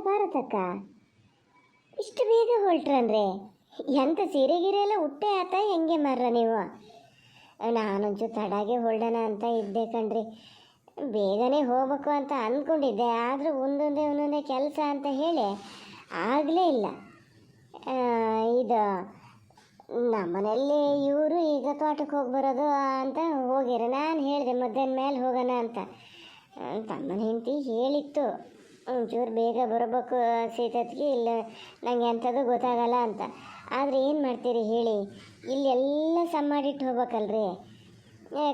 ಭಾರತಕ್ಕ ಇಷ್ಟು ಬೇಗ ಹೊರಟ್ರನ್ರೆ? ಎಂಥ ಸೀರೆ ಗಿರೆ ಎಲ್ಲ ಉಟ್ಟೆ ಆತ ಹೆಂಗೆ ಮಾರ್ರ ನೀವು? ನಾನೊಂಚೂರು ತಡಾಗೆ ಹೊರಡೋಣ ಅಂತ ಇದ್ದೆ ಕಣ್ರಿ. ಬೇಗನೆ ಹೋಗ್ಬೇಕು ಅಂತ ಅಂದ್ಕೊಂಡಿದ್ದೆ, ಆದರೂ ಒಂದೊಂದೇ ಕೆಲಸ ಅಂತ ಹೇಳಿ ಆಗಲೇ ಇಲ್ಲ. ಇದು ನಮ್ಮನೆಯಲ್ಲಿ ಇವರು ಈಗ ತೋಟಕ್ಕೆ ಹೋಗಿ ಬರೋದು ಅಂತ ಹೋಗಿರ. ನಾನು ಹೇಳಿದೆ ಮಧ್ಯಾಹ್ನ ಮೇಲೆ ಹೋಗೋಣ ಅಂತ. ತಮ್ಮನ ಹೆಂಡತಿ ಹೇಳಿತ್ತು ಒಂಚೂರು ಬೇಗ ಬರಬೇಕು ಸೀತತ್ಗೆ, ಇಲ್ಲ ನನಗೆ ಅಂಥದ್ದು ಗೊತ್ತಾಗಲ್ಲ ಅಂತ. ಆದರೆ ಏನು ಮಾಡ್ತೀರಿ ಹೇಳಿ, ಇಲ್ಲೆಲ್ಲ ಮಾಡಿಟ್ಟು ಹೋಗ್ಬೇಕಲ್ರಿ,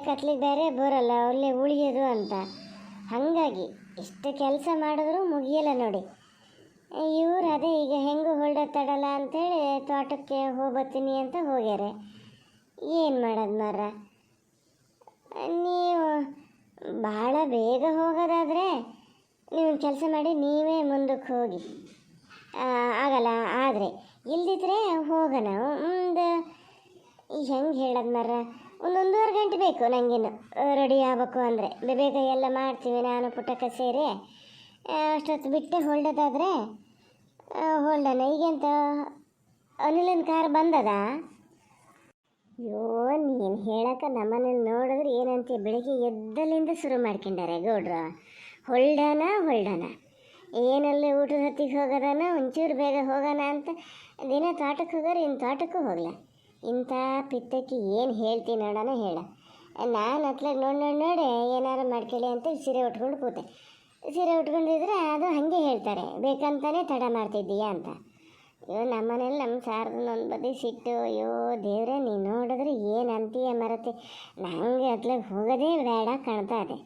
ಕತ್ಲಿಗೆ ಬೇರೆ ಬರೋಲ್ಲ, ಅಲ್ಲೇ ಉಳಿಯೋದು ಅಂತ. ಹಾಗಾಗಿ ಎಷ್ಟು ಕೆಲಸ ಮಾಡಿದ್ರೂ ಮುಗಿಯಲ್ಲ ನೋಡಿ. ಇವರು ಅದೇ ಈಗ ಹೆಂಗೂ ಹೊರಡತ್ತಡಲ್ಲ ಅಂಥೇಳಿ ತೋಟಕ್ಕೆ ಹೋಗ್ಬತ್ತೀನಿ ಅಂತ ಹೋಗ್ಯಾರೆ. ಏನು ಮಾಡೋದು ಮಾರ, ನೀವು ಭಾಳ ಬೇಗ ಹೋಗೋದಾದರೆ ನೀವು ಕೆಲಸ ಮಾಡಿ ನೀವೇ ಮುಂದಕ್ಕೆ ಹೋಗಿ, ಆಗಲ್ಲ. ಆದರೆ ಇಲ್ದಿದ್ರೆ ಹೋಗೋಣ. ಒಂದು ಹೆಂಗೆ ಹೇಳೋದು ಮಾರ, ಒಂದೂವರೆ ಗಂಟೆ ಬೇಕು ನನಗೇನು ರೆಡಿ ಆಗಬೇಕು ಅಂದರೆ. ಬೇಗ ಎಲ್ಲ ಮಾಡ್ತೀವಿ ನಾನು ಪುಟ್ಟಕ್ಕೆ ಸೇರಿ. ಅಷ್ಟೊತ್ತು ಬಿಟ್ಟು ಹೊರಡೋದಾದರೆ ಹೊರಡೋಣ. ಈಗೆಂತ ಅನಿಲನ ಕಾರ್ ಬಂದದ? ಅಯ್ಯೋ ನೀನು ಹೇಳಕ್ಕೆ ನಮ್ಮನೇಲಿ ನೋಡಿದ್ರೆ ಏನಂತೆ, ಬೆಳಿಗ್ಗೆ ಎದ್ದಲಿಂದ ಶುರು ಮಾಡ್ಕೊಂಡಾರೆ ಗೌಡ್ರು. ಹೊರಡೋಣ ಏನಲ್ಲಿ ಊಟದ ಹೊತ್ತಿಗೆ ಹೋಗೋದನ, ಒಂಚೂರು ಬೇಗ ಹೋಗೋಣ ಅಂತ ದಿನ ತೋಟಕ್ಕೆ ಹೋಗೋರು. ಇನ್ನು ತೋಟಕ್ಕೂ ಹೋಗಲ್ಲ. ಇಂಥ ಪಿತ್ತಕ್ಕೆ ಏನು ಹೇಳ್ತೀನಿ ನೋಡೋಣ ಹೇಳ. ನಾನು ಹತ್ಲಾಗ ನೋಡಿ ಏನಾರು ಮಾಡ್ಕೊಳ್ಳಿ ಅಂತ ಸೀರೆ ಉಟ್ಕೊಂಡು ಕೂತೆ. ಸೀರೆ ಉಟ್ಕೊಂಡಿದ್ರೆ ಅದು ಹಾಗೆ ಹೇಳ್ತಾರೆ, ಬೇಕಂತಾನೆ ತಡ ಮಾಡ್ತಿದ್ದೀಯಾ ಅಂತ. ಅಯ್ಯೋ ನಮ್ಮನೇಲಿ ನಮ್ಮ ಸಾರ್ದನ್ನ ಒಂದು ಬದಿ ಸಿಟ್ಟು. ಅಯ್ಯೋ ದೇವ್ರೆ, ನೀನು ನೋಡಿದ್ರೆ ಏನು ಅಂತೀಯ ಮರತಿ. ನಂಗೆ ಹತ್ಲಾಗ ಹೋಗೋದೇ ಬೇಡ ಕಾಣ್ತಾ ಇದೆ.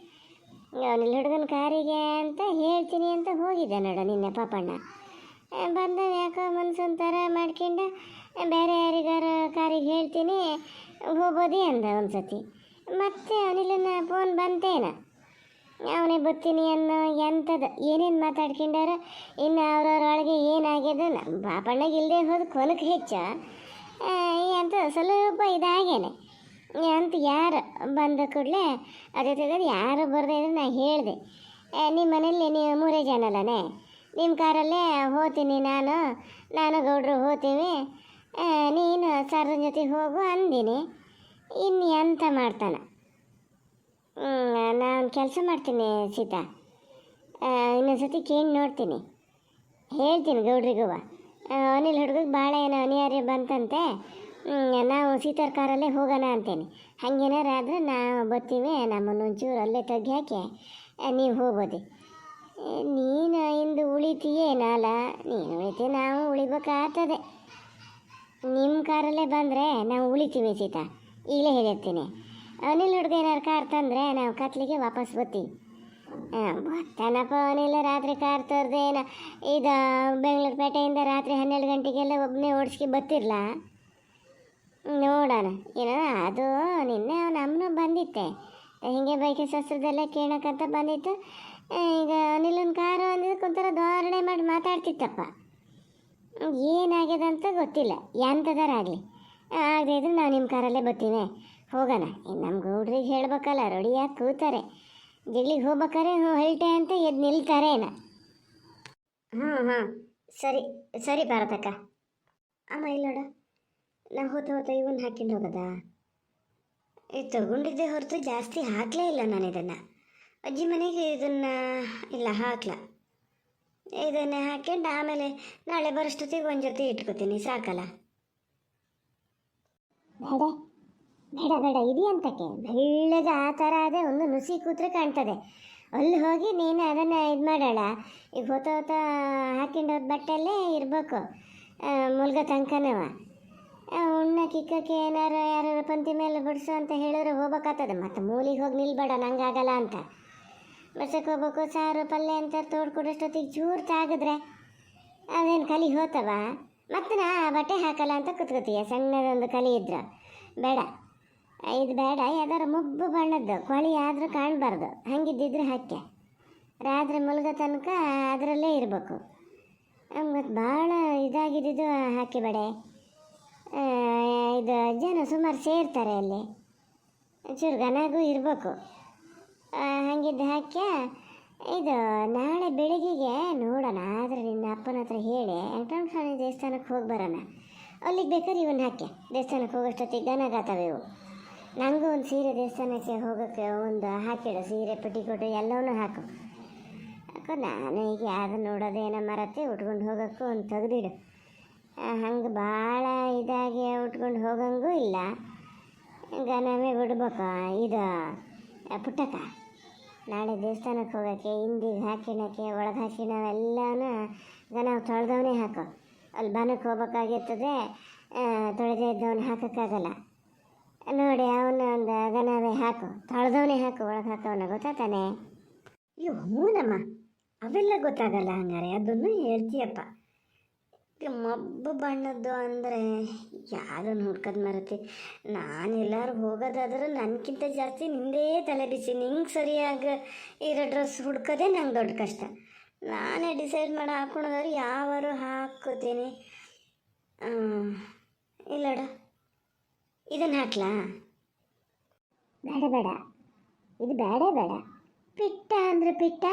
ಅವನಿಲ್ಲಿ ಹುಡುಗನ ಕಾರಿಗೆ ಅಂತ ಹೇಳ್ತೀನಿ ಅಂತ ಹೋಗಿದ್ದೆ ನೋಡ ನಿನ್ನೆ ಪಾಪಣ್ಣ. ಬಂದ ಯಾಕೋ ಮನ್ಸೊಂಥರ ಮಾಡ್ಕೊಂಡು ಬೇರೆ ಯಾರಿಗಾರ ಕಾರಿಗೆ ಹೇಳ್ತೀನಿ ಹೋಗ್ಬೋದಿ ಅಂದ ಒಂದು ಸತಿ. ಮತ್ತೆ ಅವನಿಲ್ಲನ ಫೋನ್ ಬಂತೇನ, ಅವನೇ ಬರ್ತೀನಿ ಅನ್ನೋ ಎಂಥದ್ದು ಏನೇನು ಮಾತಾಡ್ಕೊಂಡಾರ. ಇನ್ನು ಅವ್ರವ್ರೊಳಗೆ ಏನಾಗ್ಯದ ನಮ್ಮ ಪಾಪಣ್ಣಗೆ ಇಲ್ಲದೆ ಹೋದ ಕೊನಕ್ಕೆ ಹೆಚ್ಚ ಅಂತ ಸ್ವಲ್ಪ ಇದಾಗೇನೆ ಅಂತ. ಯಾರು ಬಂದ ಕೂಡಲೇ ಅದೇ ತೆಗೆದು ಯಾರು ಬರದೇ ಇದ್ರೆ ನಾನು ಹೇಳಿದೆ, ನಿಮ್ಮ ಮನೇಲಿ ನೀವು 3 ಜನ ಅಲ್ಲನೇ, ನಿಮ್ಮ ಕಾರಲ್ಲೇ ಹೋಗ್ತೀನಿ ನಾನು ಗೌಡ್ರು ಹೋಗ್ತೀವಿ, ನೀನು ಸರ್ದ ಜೊತೆ ಹೋಗು ಅಂದಿನಿ. ಇನ್ನು ಎಂತ ಮಾಡ್ತಾನೆ. ನಾನು ಕೆಲಸ ಮಾಡ್ತೀನಿ ಸೀತಾ, ಇನ್ನೊಂದು ಸತಿ ಕೇಳಿ ನೋಡ್ತೀನಿ, ಹೇಳ್ತೀನಿ ಗೌಡ್ರಿಗೂ. ಅನಿಲ್ ಹುಡುಗಗೆ ಭಾಳ ಏನೋ ಅನಿವಾರ್ಯ ಬಂತಂತೆ, ನಾವು ಸೀತಾರ ಕಾರಲ್ಲೇ ಹೋಗೋಣ ಅಂತೇನೆ. ಹಾಗೇನಾರ ಆದರೆ ನಾವು ಬರ್ತೀವಿ, ನಮ್ಮನ್ನು ಒಂಚೂರು ಅಲ್ಲೇ ತೆಗಿ ಹಾಕಿ ನೀವು ಹೋಗ್ಬೋದು. ನೀನು ಇಂದು ಉಳಿತೀಯೇನಲ್ಲ, ನೀನು ಉಳಿತೀವಿ, ನಾವು ಉಳಿಬೇಕಾಗ್ತದೆ. ನಿಮ್ಮ ಕಾರಲ್ಲೇ ಬಂದರೆ ನಾವು ಉಳಿತೀವಿ ಸೀತಾ, ಈಗಲೇ ಹೇಳಿರ್ತೀನಿ. ಅನಿಲ್ ಹುಡುಗ ಏನಾರು ಕಾರ್ ತಂದರೆ ನಾವು ಕತ್ಲಿಗೆ ವಾಪಸ್ ಬರ್ತೀವಿ. ಬರ್ತಾನಪ್ಪ ಅನಿಲ್, ರಾತ್ರಿ ಕಾರ್ ತರ್ದೇನ ಇದು ಬೆಂಗಳೂರು ಪೇಟೆಯಿಂದ ರಾತ್ರಿ 12 ಗಂಟೆಗೆಲ್ಲ ಒಬ್ಬನೇ ಓಡಿಸ್ಕಿ ಬರ್ತಿರ್ಲ ನೋಡೋಣ. ಏನೋ ಅದು ನಿನ್ನೆ ಅವನ ಅಮ್ಮನೂ ಬಂದಿತ್ತೆ, ಹೀಗೆ ಬೈಕೆ ಶಸ್ತ್ರದೆಲ್ಲ ಕೇಳೋಕ್ಕಂತ ಬಂದಿತ್ತು. ಈಗ ಅನಿಲನ ಕಾರು ಅಂದಿದ್ದಕ್ಕೆ ಒಂಥರ ಧೋರಣೆ ಮಾಡಿ ಮಾತಾಡ್ತಿತ್ತಪ್ಪ. ಏನಾಗ್ಯದ ಅಂತ ಗೊತ್ತಿಲ್ಲ, ಎಂಥದಾರಾಗಲಿ. ಆಗದೆ ಇದ್ರೆ ನಾವು ನಿಮ್ಮ ಕಾರಲ್ಲೇ ಬರ್ತೀವಿ, ಹೋಗೋಣ. ನಮ್ಮ ಗೌಡ್ರಿಗೆ ಹೇಳ್ಬೇಕಲ್ಲ, ರೆಡಿಯಾಗಿ ಕೂತಾರೆ. ಜಗ್ಲಿಗೆ ಹೋಗ್ಬೇಕಾರೆ ಹೊಲ್ಟೆ ಅಂತ ಎದ್ದು ನಿಲ್ತಾರೇನ. ಹಾಂ ಸರಿ ಭಾರತಕ್ಕ. ಅಮ್ಮ ಇಲ್ಲೋಡ, ನಾವು ಹೋತ ಇವನ್ನ ಹಾಕ್ಕೊಂಡು ಹೋಗೋದಾ? ತಗೊಂಡಿದ್ದೆ ಹೊರತು ಜಾಸ್ತಿ ಹಾಕಲೇ ಇಲ್ಲ ನಾನು ಇದನ್ನು. ಅಜ್ಜಿ ಮನೆಗೆ ಇದನ್ನು ಇಲ್ಲ ಹಾಕ್ಲ. ಇದನ್ನೇ ಹಾಕ್ಕೊಂಡು ಆಮೇಲೆ ನಾಳೆ ಬರೋಷ್ಟೊತ್ತಿಗೆ ಒಂದು ಜೊತೆ ಇಟ್ಕೋತೀನಿ, ಸಾಕಲ್ಲ. ಬೇಡ ಇದೆಯಂತಕ್ಕೆ ಬೆಳ್ಳಗೆ ಆ ಥರ ಅದೇ ಒಂದು ನುಸಿ ಕೂತ್ರೆ ಕಾಣ್ತದೆ. ಅಲ್ಲಿ ಹೋಗಿ ನೀನು ಅದನ್ನು ಇದು ಮಾಡೋಣ. ಈಗ ಹೊತ್ತ ಹಾಕ್ಕೊಂಡೋದ ಬಟ್ಟೆಯಲ್ಲೇ ಇರಬೇಕು ಮುಲ್ಗ ತನಕನವ. ಉಣ್ಣ ಕಿಕ್ಕಕ್ಕೆ ಏನಾರು ಯಾರು ಪಂಕ್ತಿ ಮೇಲೆ ಬಿಡಿಸು ಅಂತ ಹೇಳಿದ್ರೆ ಹೋಗ್ಬೇಕಾಗ್ತದೆ. ಮತ್ತು ಮೂಲಿಗೆ ಹೋಗಿ ನಿಲ್ಬೇಡ, ನಂಗಾಗಲ್ಲ ಅಂತ. ಬಡ್ಸಕ್ಕೆ ಹೋಗ್ಬೇಕು, ಸಾರು ಪಲ್ಯ ಅಂತ ತೋಡ್ಕೊಡೋಷ್ಟೊತ್ತಿಗೆ ಚೂರು ತಾಗಿದ್ರೆ ಅದೇನು ಕಲಿ ಹೋತವ. ಮತ್ತು ನಾ ಬಟ್ಟೆ ಹಾಕಲ್ಲ ಅಂತ ಕುತ್ಕೋತೀಯ. ಸಣ್ಣದೊಂದು ಕಲಿ ಇದ್ರೆ ಬೇಡ, ಇದು ಬೇಡ. ಯಾವ್ದಾರು ಮುಬ್ಬು ಬಣ್ಣದ್ದು ಕೊಳಿ ಆದರೂ ಕಾಣಬಾರ್ದು, ಹಂಗಿದ್ದಿದ್ರೆ ಹಾಕ್ಯ. ರಾತ್ರಿ ಮುಲ್ಗ ತನಕ ಅದರಲ್ಲೇ ಇರಬೇಕು. ಮತ್ತು ಭಾಳ ಇದಾಗಿದ್ದು ಹಾಕಿಬೇಡ. ಇದು ಜನ ಸುಮಾರು ಸೇರ್ತಾರೆ ಅಲ್ಲಿ, ಚೂರು ಗನಾಗೂ ಇರಬೇಕು. ಹಾಗಿದ್ದು ಹಾಕ್ಯ. ಇದು ನಾಳೆ ಬೆಳಿಗ್ಗೆಗೆ ನೋಡೋಣ. ಆದರೆ ಅಪ್ಪನ ಹತ್ರ ಹೇಳಿ ವೆಂಕಟರಮಣ ಸ್ವಾಮಿ ದೇವಸ್ಥಾನಕ್ಕೆ ಹೋಗಿ ಬರೋಣ. ಅಲ್ಲಿಗೆ ಬೇಕಾದ್ರೆ ಇವನ್ನ ಹಾಕಿ ದೇವಸ್ಥಾನಕ್ಕೆ ಹೋಗೋಷ್ಟೊತ್ತಿಗೆ ಗನಗಾತವೆ ಇವು. ನನಗೂ ಒಂದು ಸೀರೆ ದೇವಸ್ಥಾನಕ್ಕೆ ಹೋಗೋಕ್ಕೆ ಒಂದು ಹಾಕಿಡು, ಸೀರೆ ಪೆಟ್ಟಿಕೋಟು ಎಲ್ಲವನ್ನೂ ಹಾಕು. ಯಾಕೋ ನಾನು ಈಗ ಯಾರು ನೋಡೋದೇನೋ ಮರತ್ತೆ ಉಟ್ಕೊಂಡು ಹೋಗೋಕ್ಕೂ ಒಂದು ತೆಗೆದಿಡು. ಹಂಗೆ ಭಾಳ ಇದಾಗಿ ಉಟ್ಕೊಂಡು ಹೋಗಂಗೂ ಇಲ್ಲ, ಗನವೇ ಬಿಡ್ಬೇಕು. ಇದು ಪುಟ್ಟಕ್ಕ ನಾಳೆ ದೇವಸ್ಥಾನಕ್ಕೆ ಹೋಗೋಕ್ಕೆ ಹಿಂದಿಗೆ ಹಾಕಿಣಕ್ಕೆ ಒಳಗೆ ಹಾಕಿಣವೆಲ್ಲನೂ ಗನ ತೊಳೆದವನೇ ಹಾಕು. ಅಲ್ಲಿ ಬನಕ್ಕೆ ಹೋಗ್ಬೇಕಾಗಿರ್ತದೆ, ತೊಳೆದೇ ಇದ್ದವನು ಹಾಕೋಕ್ಕಾಗಲ್ಲ ನೋಡಿ. ಅವನ ಒಂದು ಗನವೇ ಹಾಕು, ತೊಳೆದವನೇ ಹಾಕು, ಒಳಗೆ ಹಾಕೋವನ್ನ ಗೊತ್ತಾತಾನೆ. ಅಯ್ಯೋ ಹ್ಞೂನಮ್ಮ, ಅವೆಲ್ಲ ಗೊತ್ತಾಗಲ್ಲ ಹಂಗಾರೆ, ಅದನ್ನು ಹೇಳ್ತೀಯಪ್ಪ. ಮಬ್ಬು ಬಣ್ಣದ್ದು ಅಂದರೆ ಯಾವುದನ್ನು ಹುಡ್ಕೋದು ಮರತಿ. ನಾನು ಎಲ್ಲರೂ ಹೋಗೋದಾದ್ರೆ ನನಗಿಂತ ಜಾಸ್ತಿ ನಿಂದೇ ತಲೆ ಬಿಸಿ. ನಿಂಗೆ ಸರಿಯಾಗಿ ಇರೋ ಡ್ರೆಸ್ ಹುಡ್ಕೋದೇ ನಂಗೆ ದೊಡ್ಡ ಕಷ್ಟ. ನಾನೇ ಡಿಸೈಡ್ ಮಾಡಿ ಹಾಕ್ಕೊಳೋದಾದ್ರೆ ಯಾವಾರು ಹಾಕ್ಕೋತೀನಿ. ಇಲ್ಲಡ ಇದನ್ನು ಹಾಕ್ಲಾ? ಬೇಡ ಬೇಡ, ಇದು ಬೇಡ ಬೇಡ. ಪಿಟ್ಟ ಅಂದರೆ ಪಿಟ್ಟ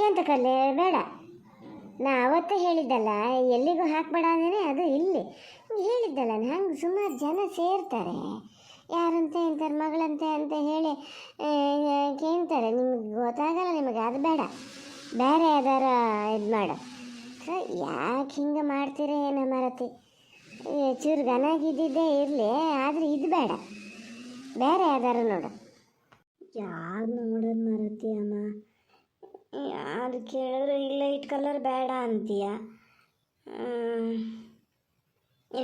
ಎಂತ ಕಲೆ ಬೇಡ. ನಾ ಅವತ್ತೇ ಹೇಳಿದ್ದಲ್ಲ ಎಲ್ಲಿಗೂ ಹಾಕ್ಬೇಡ ಅಂದರೆ, ಅದು ಇಲ್ಲಿ ಹೇಳಿದ್ದಲ್ಲ. ಹಂಗೆ ಸುಮಾರು ಜನ ಸೇರ್ತಾರೆ, ಯಾರಂತೆ ಇಂಥವ್ರ ಮಗಳಂತೆ ಅಂತ ಹೇಳಿ ಕೇಳ್ತಾರೆ. ನಿಮಗೆ ಗೊತ್ತಾಗಲ್ಲ, ನಿಮಗೆ ಅದು ಬೇಡ, ಬೇರೆ ಯಾವ್ದಾರ ಇದು ಮಾಡು. ಯಾಕೆ ಹಿಂಗೆ ಮಾಡ್ತೀರಿ ಏನೋ ಮರತಿ. ಚೂರು ಗನಾಗಿದ್ದಿದ್ದೇ ಇರಲಿ, ಆದರೆ ಇದು ಬೇಡ, ಬೇರೆ ಯಾವ್ದಾರು ನೋಡು. ಯಾರು ನೋಡೋದು ಮರತಿ ಅಮ್ಮ? ಯಾರು ಕೇಳಿದ್ರು ಇಲ್ಲ ಇಟ್ ಕಲರ್ ಬೇಡ ಅಂತೀಯ.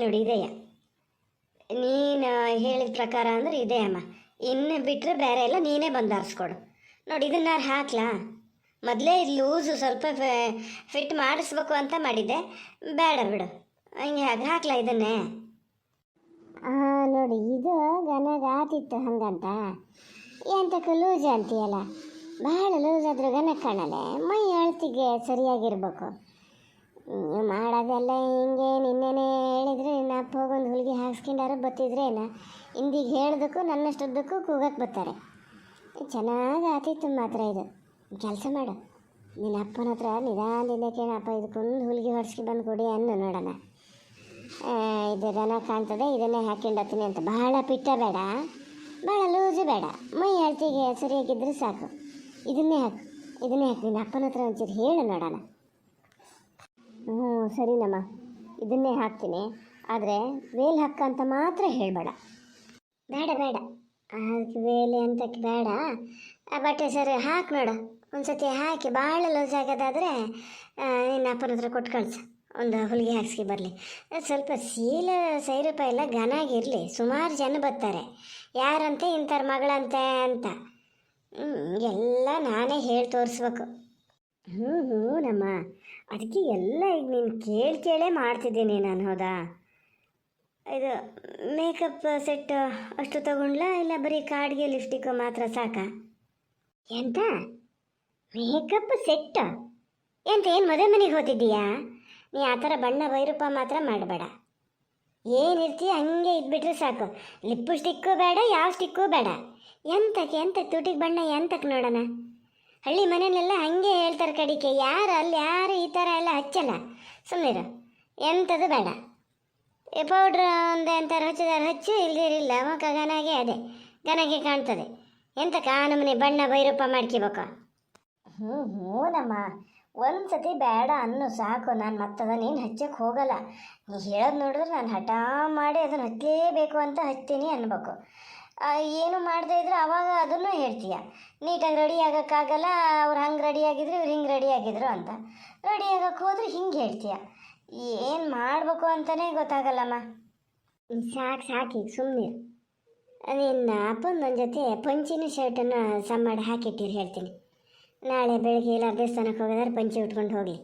ನೋಡಿ ಇದೆಯಾ, ನೀನು ಹೇಳಿದ ಪ್ರಕಾರ ಅಂದರೆ ಇದೆ ಅಮ್ಮ. ಇನ್ನು ಬಿಟ್ಟರೆ ಬೇರೆ ಎಲ್ಲ ನೀನೇ ಬಂದು ಆರಿಸ್ಕೊಡು. ನೋಡಿ ಇದನ್ನಾರು ಹಾಕ್ಲಾ? ಮೊದಲೇ ಇದು ಲೂಸು ಸ್ವಲ್ಪ ಫಿಟ್ ಮಾಡಿಸ್ಬೇಕು ಅಂತ ಮಾಡಿದ್ದೆ, ಬೇಡ ಬಿಡು. ಹಂಗೆ ಹಾಕ್ಲಾ ಇದನ್ನೇ? ನೋಡಿ ಇದು ಗನಗ ಆತಿತ್ತು ಹಂಗಂತ ಎಂತಕ್ಕೆ ಲೂಸ್ ಅಂತೀಯಲ್ಲ. ಭಾಳ ಲೂಸ್ ಆದರೂ ಗನ ಕಾಣಲ್ಲ, ಮೈ ಅಳ್ತಿಗೆ ಸರಿಯಾಗಿರ್ಬೇಕು. ನೀವು ಮಾಡೋದೆಲ್ಲ ಹಿಂಗೆ ನಿನ್ನೆನೇ ಹೇಳಿದರೆ ನಿನ್ನ ಅಪ್ಪ ಹೋಗೊಂದು ಹುಡುಗಿ ಹಾಕ್ಸ್ಕೊಂಡಾರು ಬತ್ತಿದ್ರೇನ ಹಿಂದಿಗೆ ಹೇಳ್ದಕ್ಕೂ ನನ್ನಷ್ಟುದ್ದಕ್ಕೂ ಕೂಗಕ್ಕೆ ಬರ್ತಾರೆ. ಚೆನ್ನಾಗಿ ಆತಿತ್ತು ಮಾತ್ರ. ಇದು ಕೆಲಸ ಮಾಡು, ನಿನ್ನ ಅಪ್ಪನ ಹತ್ರ ನಿಧಾನದಿಂದ ಕೇಳಪ್ಪ, ಇದಕ್ಕೊಂದು ಹುಡುಗಿ ಹೊಡ್ಸ್ಕಿ ಬಂದು ಕೊಡಿ ಅನ್ನು ನೋಡೋಣ. ಇದು ದನ ಕಾಣ್ತದೆ, ಇದನ್ನೇ ಹಾಕ್ಕೊಂಡತ್ತೀನಿ ಅಂತ. ಭಾಳ ಪಿಟ್ಟ ಬೇಡ, ಭಾಳ ಲೂಸು ಬೇಡ, ಮೈ ಅಳ್ತಿಗೆ ಸರಿಯಾಗಿದ್ದರೆ ಸಾಕು. ಇದನ್ನೇ ಹಾಕು, ಇದನ್ನೇ ಹಾಕಿ. ನಿನ್ನ ಅಪ್ಪನ ಹತ್ರ ಒಂಚೂರು ಹೇಳು ನೋಡೋಣ. ಸರಿನಮ್ಮ, ಇದನ್ನೇ ಹಾಕ್ತೀನಿ. ಆದರೆ ವೇಲ್ ಹಾಕ ಅಂತ ಮಾತ್ರ ಹೇಳಬೇಡ. ಬೇಡ ಬೇಡ, ಅದಕ್ಕೆ ವೇಲೆ ಅಂತಕ್ಕೆ ಬೇಡ. ಬಟ್ಟೆ ಸರಿ ಹಾಕಿ ನೋಡು ಒಂದು ಸತಿ ಹಾಕಿ. ಭಾಳ ಲೂಸ್ ಆಗೋದಾದರೆ ನಿನ್ನ ಅಪ್ಪನ ಹತ್ರ ಕೊಟ್ಟು ಕಳಿಸು, ಒಂದು ಹೊಲಿಗೆ ಹಾಕ್ಸ್ಕಿ ಬರಲಿ. ಸ್ವಲ್ಪ ಸೀಲ ಸೈರೂಪ ಎಲ್ಲ ಘನಾಗಿರಲಿ, ಸುಮಾರು ಜನ ಬರ್ತಾರೆ. ಯಾರಂತೆ ಇಂಥವ್ರ ಮಗಳಂತೆ ಅಂತ ಎಲ್ಲ ನಾನೇ ಹೇಳಿ ತೋರಿಸ್ಬೇಕು. ನಮ್ಮ ಅದಕ್ಕೆ ಎಲ್ಲ ಈಗ ನೀನು ಕೇಳೇ ಮಾಡ್ತಿದ್ದೀನಿ ನಾನು. ಹೌದಾ? ಇದು ಮೇಕಪ್ ಸೆಟ್ ಅಷ್ಟು ತಗೊಂಡ್ಲಾ, ಇಲ್ಲ ಬರೀ ಕಾಡಿಗೆ ಲಿಪ್ಸ್ಟಿಕ್ಕು ಮಾತ್ರ ಸಾಕಾ? ಎಂತ ಮೇಕಪ್ ಸೆಟ್? ಎಂತ ಏನು ಮದುವೆ ಮನೆಗೆ ಹೋಗ್ತಿದ್ದೀಯಾ ನೀ? ಆ ಥರ ಬಣ್ಣ ಬೈರೂಪ ಮಾತ್ರ ಮಾಡಬೇಡ. ಏನಿರ್ತೀಯ ಹಂಗೆ ಇದ್ಬಿಟ್ರೆ ಸಾಕು. ಲಿಪ್ಸ್ಟಿಕ್ಕು ಬೇಡ, ಯಾವ ಸ್ಟಿಕ್ಕೂ ಬೇಡ. ಎಂತಕ್ಕೆ ತುಟಿಗೆ ಬಣ್ಣ ಎಂತಕ್ಕೆ ನೋಡೋಣ? ಹಳ್ಳಿ ಮನೆಯಲ್ಲೆಲ್ಲ ಹಾಗೆ ಹೇಳ್ತಾರೆ ಕಡಿಕೆ. ಯಾರು ಅಲ್ಲಿ ಯಾರು ಈ ಥರ ಎಲ್ಲ ಹಚ್ಚಲ್ಲ, ಸುಮ್ಮನಿರು. ಎಂಥದ್ದು ಬೇಡ. ಪೌಡ್ರ್ ಒಂದು ಎಂಥವ್ರು ಹಚ್ಚಿದಾರೆ ಹಚ್ಚು, ಇಲ್ದಿರಿಲ್ಲ. ಮುಖ ಗನಾಗೆ ಅದೇ ಗನಾಗೆ ಕಾಣ್ತದೆ. ಎಂತಕ್ಕೆ ಆ ನಮ್ಮನೆ ಬಣ್ಣ ಬೈರೂಪ ಮಾಡ್ಕೋಬೇಕು? ನಮ್ಮ ಒಂದು ಸತಿ ಬೇಡ ಅನ್ನು ಸಾಕು. ನಾನು ಮತ್ತದನ್ನೇನು ಹಚ್ಚಕ್ಕೆ ಹೋಗಲ್ಲ. ನೀ ಹೇಳೋದು ನೋಡಿದ್ರೆ ನಾನು ಹಠ ಮಾಡಿ ಅದನ್ನು ಹಚ್ಚಲೇಬೇಕು ಅಂತ ಹಚ್ತೀನಿ ಅನ್ಬೇಕು. ಏನು ಮಾಡದೇ ಇದ್ರೆ ಅವಾಗ ಅದನ್ನು ಹೇಳ್ತೀಯ. ನೀಟಾಗಿ ರೆಡಿ ಆಗೋಕ್ಕಾಗಲ್ಲ, ಅವ್ರು ಹಂಗೆ ರೆಡಿಯಾಗಿದ್ರು ಇವ್ರು ಹಿಂಗೆ ರೆಡಿಯಾಗಿದ್ರು ಅಂತ. ರೆಡಿ ಆಗೋಕ್ಕೆ ಹೋದ್ರೆ ಹಿಂಗೆ ಹೇಳ್ತೀಯ. ಏನು ಮಾಡಬೇಕು ಅಂತಲೇ ಗೊತ್ತಾಗಲ್ಲಮ್ಮ. ಸಾಕು ಈಗ ಸುಮ್ಮನೆ. ನಿನ್ನ ಅಪ್ಪನ ಜೊತೆ ಪಂಚಿನ ಶರ್ಟನ್ನು ಮಾಡಿ ಹಾಕಿಟ್ಟಿರಿ ಹೇಳ್ತೀನಿ. ನಾಳೆ ಬೆಳಗ್ಗೆ ಎಲ್ಲ ದೇವಸ್ಥಾನಕ್ಕೆ ಹೋಗೋದಾದ್ರೆ ಪಂಚಿ ಉಟ್ಕೊಂಡು ಹೋಗಲಿ.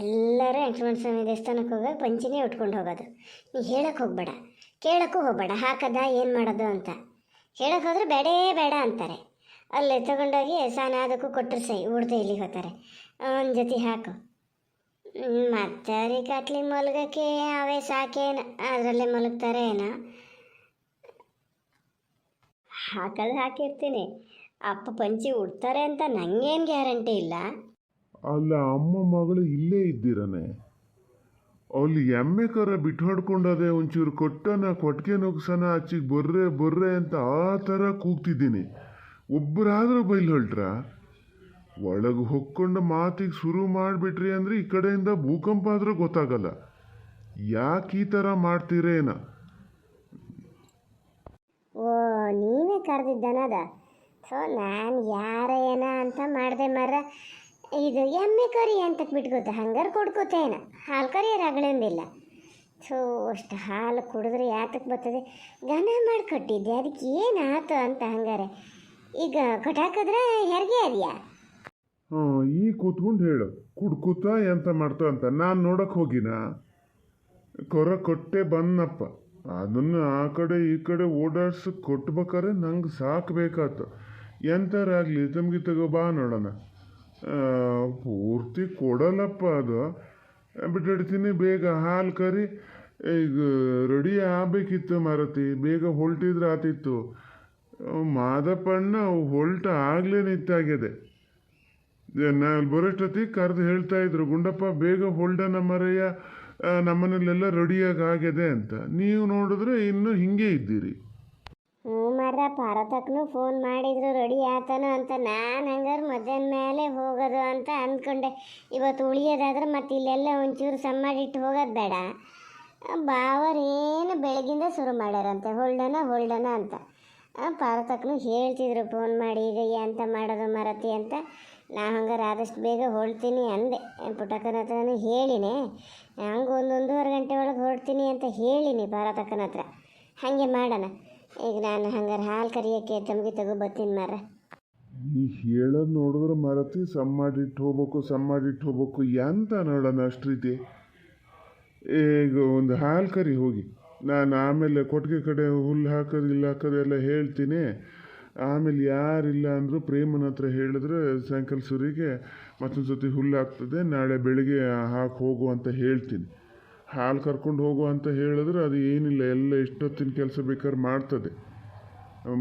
ಎಲ್ಲರೂ ವೆಂಕಟರಮಣ ಸ್ವಾಮಿ ದೇವಸ್ಥಾನಕ್ಕೆ ಹೋಗೋದು ಪಂಚಿನೇ ಉಟ್ಕೊಂಡು ಹೋಗೋದು. ನೀ ಹೇಳಕ್ಕೆ ಹೋಗಬೇಡ, ಕೇಳೋಕ್ಕೂ ಹೋಗಬೇಡ. ಹಾಕದ ಏನು ಮಾಡೋದು ಅಂತ ಹೇಳಕ್ಕೆ ಹೋದ್ರೆ ಬೇಡೇ ಬೇಡ ಅಂತಾರೆ. ಅಲ್ಲೇ ತೊಗೊಂಡೋಗಿ ಸ್ನಾನ ಅದಕ್ಕೂ ಕೊಟ್ಟರು ಸೈ ಉಡ್ದೆ ಇಲ್ಲಿಗೆ ಹೋಗ್ತಾರೆ. ಒಂದು ಜೊತೆ ಹಾಕು. ಮತ್ತೆ ಕಟ್ಲಿ ಮಲಗಕ್ಕೆ ಅವೇ ಸಾಕೇನು, ಅದರಲ್ಲೇ ಮಲಗ್ತಾರೆ ಏನೋ. ಹಾಕೋದು ಹಾಕಿರ್ತೀನಿ. ಅಪ್ಪ ಪಂಚಿ ಉಡ್ತಾರೆ ಅಂತ ನನಗೇನು ಗ್ಯಾರಂಟಿ ಇಲ್ಲ. ಅಲ್ಲ ಅಮ್ಮ ಮಗಳು ಇಲ್ಲೇ ಇದ್ದೀರನೆ. ಅಲ್ಲಿ ಎಮ್ಮೆ ಕರ ಬಿಟ್ಟು ಹೊಡ್ಕೊಂಡದೆ, ಒಂಚೂರು ಕೊಟ್ಟನ ಕೊಟ್ಟಿಗೆ ನುಗ್ಸನ ಆಚಿಗೆ ಬರ್ರೆ ಬರ್ರೆ ಅಂತ ಆ ಥರ ಕೂಗ್ತಿದ್ದೀನಿ. ಒಬ್ಬರಾದರೂ ಬೈಲ್ ಹೊಲ್ಟ್ರ? ಒಳಗೆ ಹೊಕ್ಕೊಂಡು ಮಾತಿಗೆ ಶುರು ಮಾಡಿಬಿಟ್ರಿ ಅಂದರೆ ಈ ಕಡೆಯಿಂದ ಭೂಕಂಪ ಆದರೂ ಗೊತ್ತಾಗಲ್ಲ. ಯಾಕೆ ಈ ಥರ ಮಾಡ್ತೀರೇನ? ಓ, ನೀವೇ ಕರೆದಿದ್ದನದ. ಸೊ ನಾನು ಯಾರೇನ ಅಂತ ಮಾಡಿದೆ ಮರ. ಇದು ಎಮ್ಮೆ ಕರಿ ಅಂತಕ್ಕೆ ಬಿಟ್ಕೋತೆ ಹಂಗಾರೆ ಕೊಡ್ಕೋತೇನ, ಹಾಲು ಕರಿಯರು ಅಗಳಿಂದಿಲ್ಲ. ಸೊ ಅಷ್ಟು ಹಾಲು ಕುಡಿದ್ರೆ ಯಾತಕ್ಕೆ ಬರ್ತದೆ? ಘನ ಮಾಡಿ ಕೊಟ್ಟಿದ್ದೆ, ಅದಕ್ಕೆ ಏನಾಯ್ತು ಅಂತ ಹಂಗಾರೆ. ಈಗ ಕೊಟ್ಟಾಕಿದ್ರೆ ಹೆರಿಗೆ ಅದೆಯಾ? ಈ ಕೂತ್ಕೊಂಡು ಹೇಳು, ಕುಡ್ಕೂತ ಎಂತ ಮಾಡ್ತಾ ಅಂತ. ನಾನು ನೋಡಕ್ಕೆ ಹೋಗಿನ ಕೊರ ಕೊಟ್ಟೆ ಬಂದಪ್ಪ. ಅದನ್ನು ಆ ಕಡೆ ಈ ಕಡೆ ಓಡಾಡ್ಸಿ ಕೊಟ್ಬೇಕಾರೆ ನಂಗೆ ಸಾಕಬೇಕಾತು. ಎಂಥರಾಗಲಿ ತಮಗೆ ತಗೋ ಬಾ ನೋಡೋಣ. ಪೂರ್ತಿ ಕೊಡಲ್ಲಪ್ಪ ಅದು, ಬಿಟ್ಟಿಡ್ತೀನಿ. ಬೇಗ ಹಾಲು ಕರಿ. ಈಗ ರೆಡಿ ಆಗಬೇಕಿತ್ತು ಮಾರತಿ, ಬೇಗ ಹೊಲ್ಟಿದ್ರೆ ಆತಿತ್ತು. ಮಾದಪ್ಪಣ್ಣ ಹೊಲ್ಟ ಆಗಲೇ ನಿಂತಾಗಿದೆ. ನಾನು ಬರೋಷ್ಟೊತ್ತಿಗೆ ಕರೆದು ಹೇಳ್ತಾ ಇದ್ರು, ಗುಂಡಪ್ಪ ಬೇಗ ಹೊಲ್ಡನ ಮರೆಯ, ನಮ್ಮನೇಲೆಲ್ಲ ರೆಡಿಯಾಗಿ ಆಗಿದೆ ಅಂತ. ನೀವು ನೋಡಿದ್ರೆ ಇನ್ನೂ ಹಿಂಗೆ ಇದ್ದೀರಿ. ಮರ ಪಾರತಕ್ಕೂ ಫೋನ್ ಮಾಡಿದ್ರು ರೆಡಿ ಆತನೋ ಅಂತ. ನಾನು ಹಂಗಾರೆ ಮಧ್ಯಾಹ್ನ ಮೇಲೆ ಹೋಗೋದು ಅಂತ ಅಂದ್ಕೊಂಡೆ. ಇವತ್ತು ಉಳಿಯೋದಾದ್ರೆ ಮತ್ತೆ ಇಲ್ಲೆಲ್ಲ ಒಂಚೂರು ಸಮ ಮಾಡಿಟ್ಟು ಹೋಗೋದು ಬೇಡ. ಬಾವರೇನು ಬೆಳಗಿಂದ ಶುರು ಮಾಡ್ಯಾರಂತೆ ಹೊಲ್ಡನ ಅಂತ. ಪಾರತಕ್ಕೂ ಹೇಳ್ತಿದ್ರು ಫೋನ್ ಮಾಡಿ, ಈಗ ಎಂತ ಮಾಡೋದು ಮರತಿ ಅಂತ. ನಾ ಹಂಗಾರೆ ಆದಷ್ಟು ಬೇಗ ಹೊಳ್ತೀನಿ ಅಂದೆ. ಪುಟ್ಟಕ್ಕನ ಹತ್ರನೂ ಹೇಳಿನಿ, ಹಂಗೆ 1-1.5 ಗಂಟೆ ಒಳಗೆ ಹೊರಡ್ತೀನಿ ಅಂತ ಹೇಳಿನಿ ಪಾರತಕ್ಕನ ಹತ್ರ. ಹಾಗೆ ಮಾಡೋಣ. ಈಗ ನಾನು ಹಂಗಾರೆ ಹಾಲು ಕರಿಯೋಕ್ಕೆ ತಮಗೆ ತಗೋ ಬರ್ತೀನಿ ಮರ. ನೀ ಹೇಳೋದು ನೋಡಿದ್ರೆ ಮರತಿ ಸಮ್ ಮಾಡಿಟ್ಟು ಹೋಗ್ಬೇಕು ಎಂತ ನೋಡೋಣ ಅಷ್ಟು ರೀತಿ. ಈಗ ಒಂದು ಹಾಲು ಕರಿ ಹೋಗಿ. ನಾನು ಆಮೇಲೆ ಕೊಟ್ಟಿಗೆ ಕಡೆ ಹುಲ್ಲು ಹಾಕೋದು ಇಲ್ಲ ಹಾಕೋದು ಎಲ್ಲ ಹೇಳ್ತೀನಿ. ಆಮೇಲೆ ಯಾರಿಲ್ಲ ಅಂದರೂ ಪ್ರೇಮನ ಹತ್ರ ಹೇಳಿದ್ರೆ ಸಾಯಂಕಾಲ ಸುರಿಗೆ ಮತ್ತೊಂದು ಸತಿ ಹುಲ್ಲು ಹಾಕ್ತದೆ, ನಾಳೆ ಬೆಳಿಗ್ಗೆ ಹಾಕಿ ಹೋಗು ಅಂತ ಹೇಳ್ತೀನಿ. ಹಾಲು ಕರ್ಕೊಂಡು ಹೋಗು ಅಂತ ಹೇಳಿದ್ರೆ ಅದು ಏನಿಲ್ಲ, ಎಲ್ಲ ಎಷ್ಟೊತ್ತಿನ ಕೆಲಸ ಬೇಕಾದ್ರೆ ಮಾಡ್ತದೆ.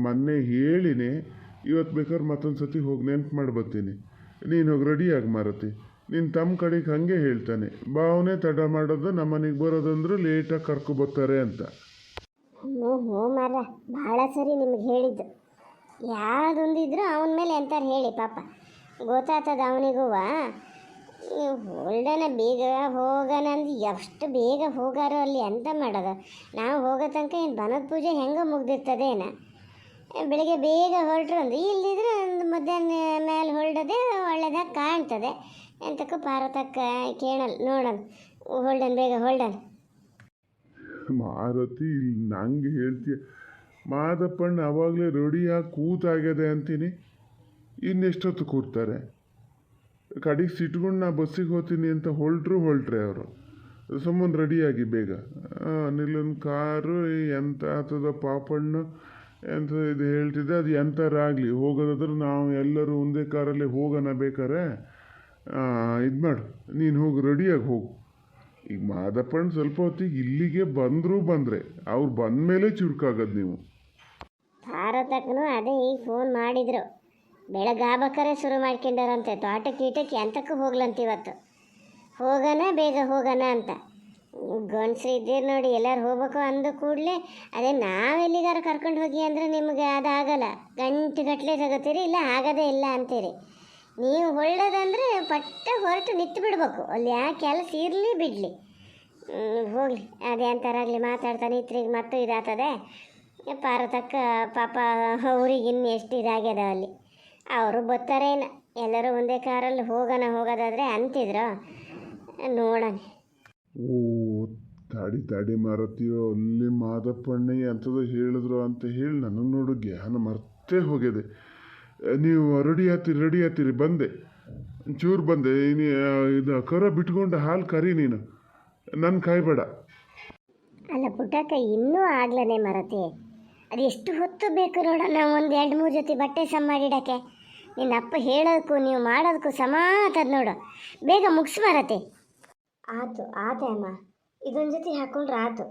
ಮೊನ್ನೆ ಹೇಳಿನಿ, ಇವತ್ತು ಬೇಕಾದ್ರೆ ಮತ್ತೊಂದು ಸತಿ ಹೋಗಿ ನೆನ್ಪು ಮಾಡಿ ಬರ್ತೀನಿ. ನೀನು ಹೋಗಿ ರೆಡಿಯಾಗಿ ಮಾರತಿ. ನಿನ್ನ ತಮ್ಮ ಕಡೆಗೆ ಹಾಗೆ ಹೇಳ್ತಾನೆ, ಭಾವನೆ ತಡ ಮಾಡೋದು, ನಮ್ಮನೆಗೆ ಬರೋದಂದ್ರೆ ಲೇಟಾಗಿ ಕರ್ಕೊಬರ್ತಾರೆ ಅಂತ. ಹ್ಞೂ ಮರ, ಭಾಳ ಸರಿ ನಿಮ್ಗೆ ಹೇಳಿದ್ದು. ಯಾವುದೊಂದಿದ್ರು ಅವನ ಮೇಲೆ ಎಂತಾರೆ ಹೇಳಿ, ಪಾಪ ಗೊತ್ತಾಗ್ತದೆ ಅವನಿಗೂ. ಹೊಲ್ಡನ ಬೇಗ ಹೋಗೋಣ ಅಂದ್ರೆ ಎಷ್ಟು ಬೇಗ ಹೋಗಾರೋ ಅಲ್ಲಿ ಅಂತ ಮಾಡೋದು. ನಾವು ಹೋಗೋ ತನಕ ಏನು ಬನದ ಪೂಜೆ ಹೆಂಗೆ ಮುಗ್ದಿರ್ತದೇನ. ಬೆಳಿಗ್ಗೆ ಬೇಗ ಹೊರಟ್ರು ಅಂದ್ರೆ ಇಲ್ಲಿದ್ರೆ ಒಂದು ಮಧ್ಯಾಹ್ನ ಮೇಲೆ ಹೊರಡೋದೆ ಒಳ್ಳೇದಾಗಿ ಕಾಣ್ತದೆ. ಎಂತಕ್ಕೂ ಪಾರತಕ್ಕ ಕೇಳಲ್ಲ, ನೋಡೋಣ ಬೇಗ ಹೊಲ್ಡನ್. ಮಾರುತಿ ಇಲ್ಲಿ ನಂಗೆ ಹೇಳ್ತೀಯ, ಮಾದಪ್ಪಣ್ಣ ಅವಾಗಲೇ ರೆಡಿಯಾಗಿ ಕೂತಾಗ್ಯದೆ ಅಂತೀನಿ. ಇನ್ನೆಷ್ಟೊತ್ತು ಕೂರ್ತಾರೆ? ಕಡೆಗೆ ಸಿಟ್ಕೊಂಡು ನಾ ಬಸ್ಸಿಗೆ ಹೋಗ್ತೀನಿ ಅಂತ ಹೊರಟ್ರೆ ಅವರು ಸುಮ್ಮನೆ ರೆಡಿಯಾಗಿ ಬೇಗ ನಿಲ್ಲೊಂದು ಕಾರು ಎಂತ ಆಗ್ತದ ಪಾಪಣ್ಣ ಎಂತ ಇದು ಹೇಳ್ತಿದ್ದೆ. ಅದು ಎಂಥರಾಗಲಿ ಹೋಗೋದಾದ್ರೆ ನಾವು ಎಲ್ಲರೂ ಒಂದೇ ಕಾರಲ್ಲಿ ಹೋಗೋಣ ಬೇಕಾರೆ. ಇದು ಮಾಡು, ನೀನು ಹೋಗಿ ರೆಡಿಯಾಗಿ ಹೋಗು. ಈಗ ಮಾದಪ್ಪಣ್ಣ ಸ್ವಲ್ಪ ಹೊತ್ತಿಗೆ ಇಲ್ಲಿಗೆ ಬಂದರೆ ಅವ್ರು ಬಂದ ಮೇಲೆ ಚುರುಕಾಗೋದು ನೀವು. ಭಾರತಕ್ಕೂ ಅದೇ ಈಗ ಫೋನ್ ಮಾಡಿದ್ರು, ಬೆಳಗಾಬೇಕಾರೆ ಶುರು ಮಾಡ್ಕೊಂಡಾರಂತೆ. ತೋಟಕ್ಕೆ ಎಂತಕ್ಕೂ ಹೋಗ್ಲಂತ ಇವತ್ತು. ಬೇಗ ಹೋಗೋಣ ಅಂತ. ಗಂಡಸ್ರು ಇದ್ದೀರಿ ನೋಡಿ, ಎಲ್ಲರೂ ಹೋಗ್ಬೇಕು ಅಂದ ಕೂಡಲೇ ಅದೇ ನಾವೆಲ್ಲಿಗಾರ ಕರ್ಕೊಂಡು ಹೋಗಿ ಅಂದರೆ ನಿಮ್ಗೆ ಅದಾಗಲ್ಲ. ಗಂಟೆಗಟ್ಟಲೆ ತಗೋತೀರಿ, ಇಲ್ಲ ಆಗೋದೇ ಇಲ್ಲ ಅಂತೀರಿ. ನೀವು ಹೊಳ್ಳೋದಂದರೆ ಪಟ್ಟ ಹೊರಟು ನಿಂತು ಬಿಡ್ಬೇಕು, ಅಲ್ಲಿ ಯಾಕೆ ಕೆಲಸ ಇರಲಿ ಬಿಡಲಿ. ಹೋಗಲಿ, ಅದೇ ಅಂತಾರಾಗಲಿ ಮಾತಾಡ್ತಾ ನಿಂತ್ರಿಗೆ ಮತ್ತು ಇದಾಗ್ತದೆ. ಪಾರತಕ್ಕ ಪಾಪ ಅವ್ರಿಗೆ ಇನ್ನು ಎಷ್ಟು ಇದಾಗ್ಯದ ಅಲ್ಲಿ. ಅವರು ಬರ್ತಾರೇನು, ಎಲ್ಲರೂ ಒಂದೇ ಕಾರಲ್ಲಿ ಹೋಗೋದಾದ್ರೆ ಅಂತಿದ್ರು. ನೋಡೋಣ. ಓ ತಾಡಿ ಮಾರತೀಯೋ, ಅಲ್ಲಿ ಮಾದಪ್ಪಣ್ಣಯ್ಯ ಅಂಥದ್ದು ಹೇಳಿದ್ರು ಅಂತ ಹೇಳಿ ನನಗೆ ನೋಡು ಜ್ಞಾನ ಮರ್ತೇ ಹೋಗಿದೆ. ನೀವು ರೆಡಿ ಆಗ್ತೀರಿ ಬಂದೆ, ಚೂರು ಬಂದೆ. ಇದು ಕರ ಬಿಟ್ಕೊಂಡು ಹಾಲು ಕರಿ, ನೀನು ನನ್ನ ಕಾಯ್ಬೇಡ. ಅಲ್ಲ ಪುಟ್ಟಕ್ಕ, ಇನ್ನೂ ಆಗ್ಲೇ ಮರತಿ. ಅದು ಎಷ್ಟು ಹೊತ್ತು ಬೇಕು ನೋಡೋಣ. ಒಂದು 2-3 ಜೊತೆ ಬಟ್ಟೆ ಸಮ ಮಾಡಿಡೋಕ್ಕೆ. ನಿನ್ನ ಅಪ್ಪ ಹೇಳೋದಕ್ಕೂ ನೀವು ಮಾಡೋದಕ್ಕೂ ಸಮ ಆಗ್ತದೆ ನೋಡು. ಬೇಗ ಮುಗಿಸ್ ಮರತಿ. ಆತು ಅಮ್ಮ, ಇದೊಂದು ಜೊತೆ ಹಾಕ್ಕೊಂಡ್ರೆ ಆತು.